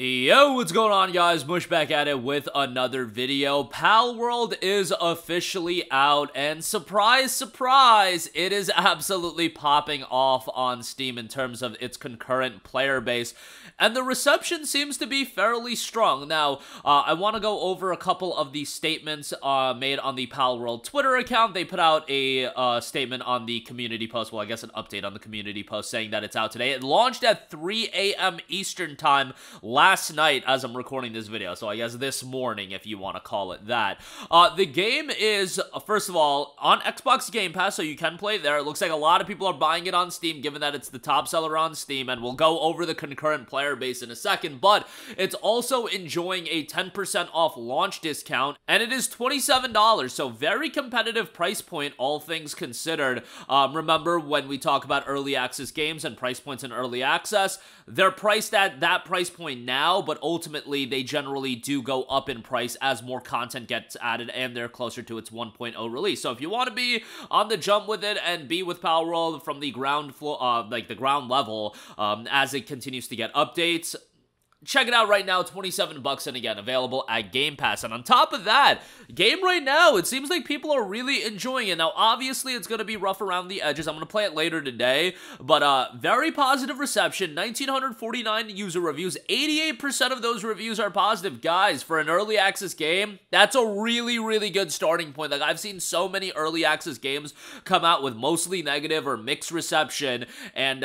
Yo, what's going on, guys? Mush back at it with another video. Palworld is officially out, and surprise, surprise, it is absolutely popping off on Steam in terms of its concurrent player base, and the reception seems to be fairly strong. Now, I want to go over a couple of the statements made on the Palworld Twitter account. They put out a statement on the community post, well, I guess an update on the community post saying that it's out today. It launched at 3 a.m. Eastern Time last night as I'm recording this video, so I guess this morning if you want to call it that. The game is, first of all, on Xbox Game Pass, so you can play there. It looks like a lot of people are buying it on Steam, given that it's the top seller on Steam, and we'll go over the concurrent player base in a second, but it's also enjoying a 10% off launch discount, and it is $27, so very competitive price point, all things considered. Remember, when we talk about early access games and price points in early access, they're priced at that price point now, but ultimately they generally do go up in price as more content gets added and they're closer to its 1.0 release. So if you want to be on the jump with it and be with Palworld from the ground floor, like the ground level, as it continues to get updates, check it out right now, $27, and again, available at Game Pass. And on top of that, game right now, it seems like people are really enjoying it. Now, obviously, it's going to be rough around the edges. I'm going to play it later today, but very positive reception, 1,949 user reviews. 88% of those reviews are positive. Guys, for an early access game, that's a really, really good starting point. Like, I've seen so many early access games come out with mostly negative or mixed reception, and,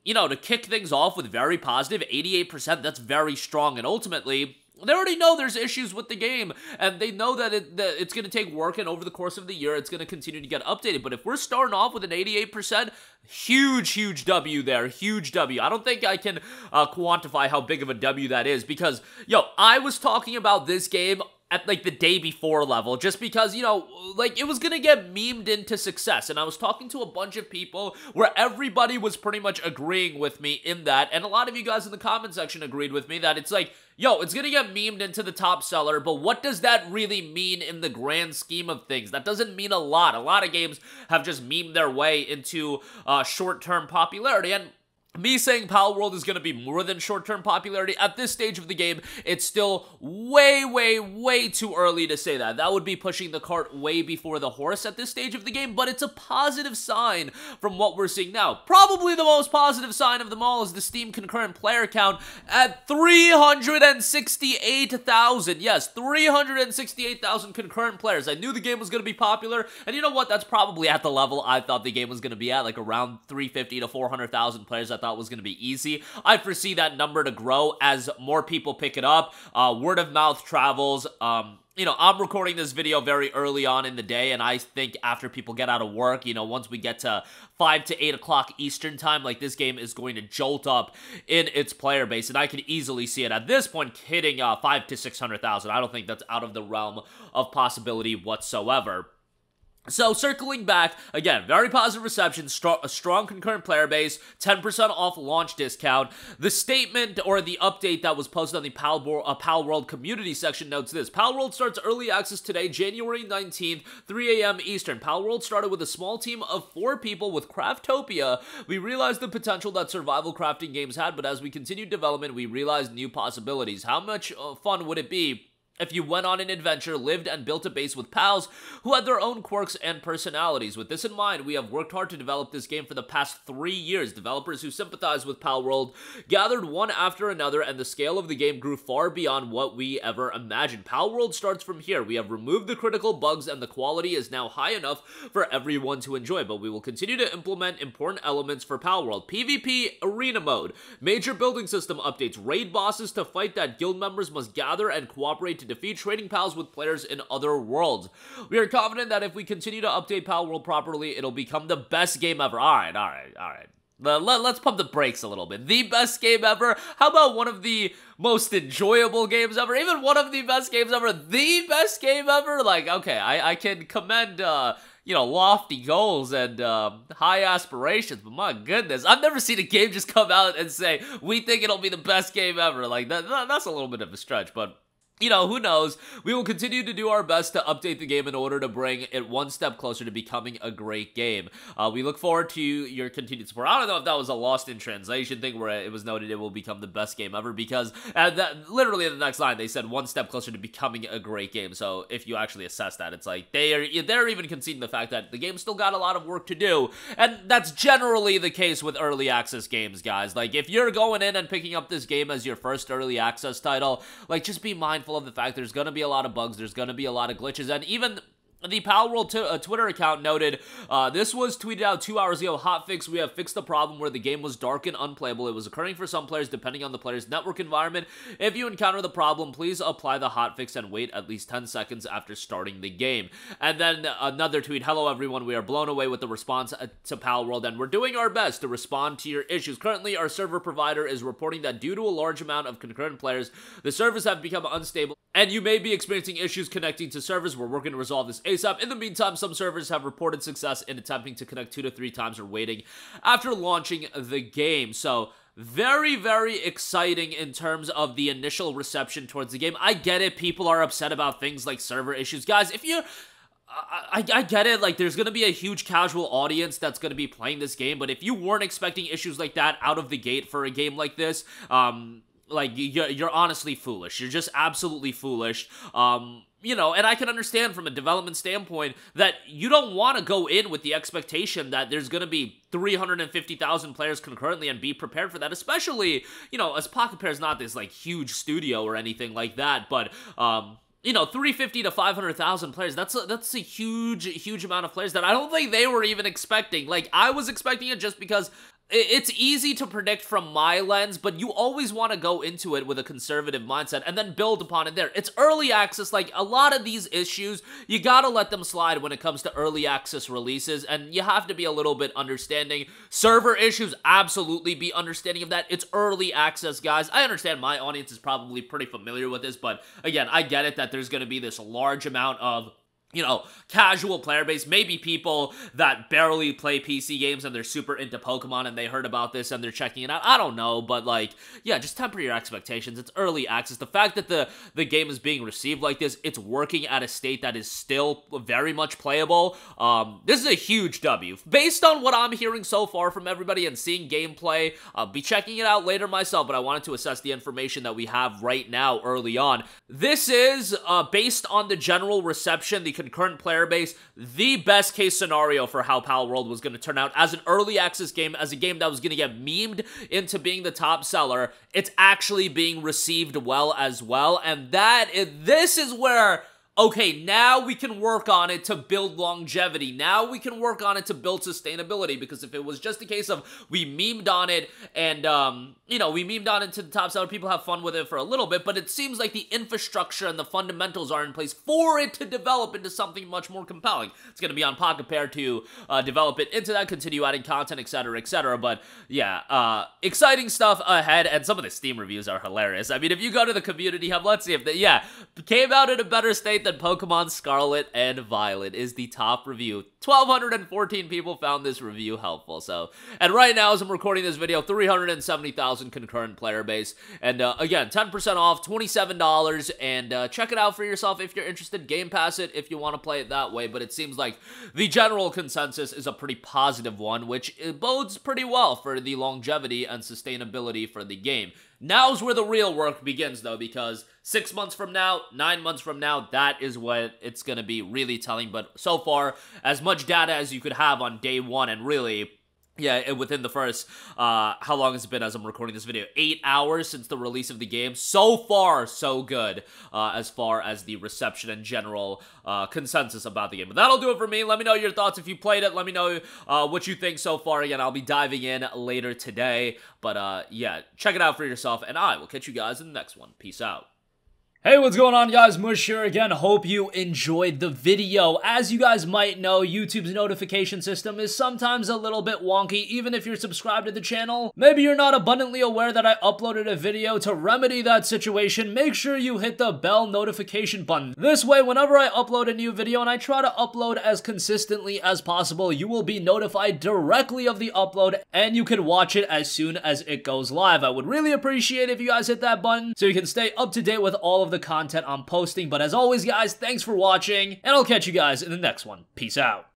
you know, to kick things off with very positive, 88%, that's very strong, and ultimately, they already know there's issues with the game, and they know that it's going to take work, and over the course of the year, it's going to continue to get updated. But if we're starting off with an 88%, huge W there, huge W. I don't think I can quantify how big of a W that is, because, yo, I was talking about this game at, like, the day before level, just because, you know, like, it was gonna get memed into success, and I was talking to a bunch of people where everybody was pretty much agreeing with me in that, and a lot of you guys in the comment section agreed with me that it's like, yo, it's gonna get memed into the top seller, but what does that really mean in the grand scheme of things? That doesn't mean a lot. A lot of games have just memed their way into short-term popularity, and me saying Palworld is going to be more than short-term popularity, at this stage of the game, it's still way too early to say that. That would be pushing the cart way before the horse at this stage of the game, but it's a positive sign from what we're seeing now. Probably the most positive sign of them all is the Steam concurrent player count at 368,000. Yes, 368,000 concurrent players. I knew the game was going to be popular, and you know what? That's probably at the level I thought the game was going to be at, like around 350 to 400,000 players. I thought was going to be easy. I foresee that number to grow as more people pick it up. Word of mouth travels. You know, I'm recording this video very early on in the day, and I think after people get out of work, you know, once we get to 5 to 8 o'clock Eastern time, like, this game is going to jolt up in its player base, and I can easily see it at this point hitting 5 to 600,000. I don't think that's out of the realm of possibility whatsoever. So, circling back, again, very positive reception, a strong concurrent player base, 10% off launch discount. The statement, or the update that was posted on the Palworld community section notes this: Palworld starts early access today, January 19th, 3 a.m. Eastern. Palworld started with a small team of 4 people with Craftopia. We realized the potential that survival crafting games had, but as we continued development, we realized new possibilities. How much fun would it be if you went on an adventure, lived and built a base with pals who had their own quirks and personalities? With this in mind, we have worked hard to develop this game for the past 3 years. Developers who sympathize with Palworld gathered one after another, and the scale of the game grew far beyond what we ever imagined. Palworld starts from here. We have removed the critical bugs, and the quality is now high enough for everyone to enjoy, but we will continue to implement important elements for Palworld. PvP Arena Mode, major building system updates, raid bosses to fight that guild members must gather and cooperate to defeat, trading pals with players in other worlds. We are confident that if we continue to update Palworld properly, it'll become the best game ever. Alright. Let's pump the brakes a little bit. The best game ever? How about one of the most enjoyable games ever? Even one of the best games ever? The best game ever? Like, okay, I can commend, you know, lofty goals and high aspirations, but my goodness, I've never seen a game just come out and say, we think it'll be the best game ever. Like, that's a little bit of a stretch, but you know, who knows? We will continue to do our best to update the game in order to bring it one step closer to becoming a great game. We look forward to your continued support. I don't know if that was a lost in translation thing where it was noted it will become the best game ever, because that literally in the next line they said one step closer to becoming a great game. So if you actually assess that, it's like they're even conceding the fact that the game still got a lot of work to do, and that's generally the case with early access games, guys. Like, if you're going in and picking up this game as your first early access title, like, just be mindful of the fact there's going to be a lot of bugs, there's going to be a lot of glitches, and even the Palworld Twitter account noted, this was tweeted out 2 hours ago, hotfix, we have fixed the problem where the game was dark and unplayable. It was occurring for some players depending on the player's network environment. If you encounter the problem, please apply the hotfix and wait at least 10 seconds after starting the game. And then another tweet, hello everyone, we are blown away with the response to Palworld and we're doing our best to respond to your issues. Currently, our server provider is reporting that due to a large amount of concurrent players, the servers have become unstable and you may be experiencing issues connecting to servers. We're working to resolve this ASAP. In the meantime, some servers have reported success in attempting to connect 2 to 3 times or waiting after launching the game. So, very, very exciting in terms of the initial reception towards the game. I get it, people are upset about things like server issues. Guys, if you're... I get it, like, there's gonna be a huge casual audience that's gonna be playing this game, but if you weren't expecting issues like that out of the gate for a game like this, like, you're honestly foolish. You're just absolutely foolish. You know, and I can understand from a development standpoint that you don't want to go in with the expectation that there's going to be 350,000 players concurrently and be prepared for that, especially, you know, as Pocket Pair is not this, like, huge studio or anything like that, but, you know, 350 to 500,000 players, that's a huge amount of players that I don't think they were even expecting. Like, I was expecting it just because it's easy to predict from my lens, but you always want to go into it with a conservative mindset and then build upon it there. It's early access, like, a lot of these issues, you gotta let them slide when it comes to early access releases, and you have to be a little bit understanding. Server issues, absolutely be understanding of that. It's early access, guys. I understand my audience is probably pretty familiar with this, but again, I get it that there's gonna be this large amount of, you know, casual player base, maybe people that barely play PC games and they're super into Pokemon and they heard about this and they're checking it out. I don't know, but, like, yeah, just temper your expectations. It's early access. The fact that the game is being received like this, it's working at a state that is still very much playable. This is a huge W. Based on what I'm hearing so far from everybody and seeing gameplay, I'll be checking it out later myself, but I wanted to assess the information that we have right now early on. This is, based on the general reception, the concurrent player base, the best case scenario for how Palworld was going to turn out as an early access game, as a game that was going to get memed into being the top seller. It's actually being received well as well, and this is where, okay, now we can work on it to build longevity. Now we can work on it to build sustainability, because if it was just a case of we memed on it and, you know, we memed on it to the top seller, people have fun with it for a little bit, but it seems like the infrastructure and the fundamentals are in place for it to develop into something much more compelling. It's going to be on Pocket Pair to develop it into that, continue adding content, etc., etc., but yeah, exciting stuff ahead, and some of the Steam reviews are hilarious. I mean, if you go to the community hub, let's see if they, yeah, came out in a better state than Pokemon Scarlet and Violet is the top review. 1,214 people found this review helpful, so, and right now as I'm recording this video, 370,000 concurrent player base, and again, 10% off, $27, and check it out for yourself if you're interested. Game Pass it if you want to play it that way, but it seems like the general consensus is a pretty positive one, which bodes pretty well for the longevity and sustainability for the game. Now's where the real work begins, though, because 6 months from now, 9 months from now, that is what it's going to be really telling. But so far, as much data as you could have on day one, and really, yeah, within the first, how long has it been as I'm recording this video? 8 hours since the release of the game. So far, so good, as far as the reception and general consensus about the game. But that'll do it for me. Let me know your thoughts if you played it. Let me know what you think so far. Again, I'll be diving in later today. But, yeah, check it out for yourself, and I will catch you guys in the next one. Peace out. Hey, what's going on, guys? Mush here again. Hope you enjoyed the video. As you guys might know, YouTube's notification system is sometimes a little bit wonky, even if you're subscribed to the channel. Maybe you're not abundantly aware that I uploaded a video. To remedy that situation, make sure you hit the bell notification button. This way, whenever I upload a new video, and I try to upload as consistently as possible, you will be notified directly of the upload, and you can watch it as soon as it goes live. I would really appreciate if you guys hit that button so you can stay up to date with all of of the content I'm posting. But as always, guys, thanks for watching, and I'll catch you guys in the next one. Peace out.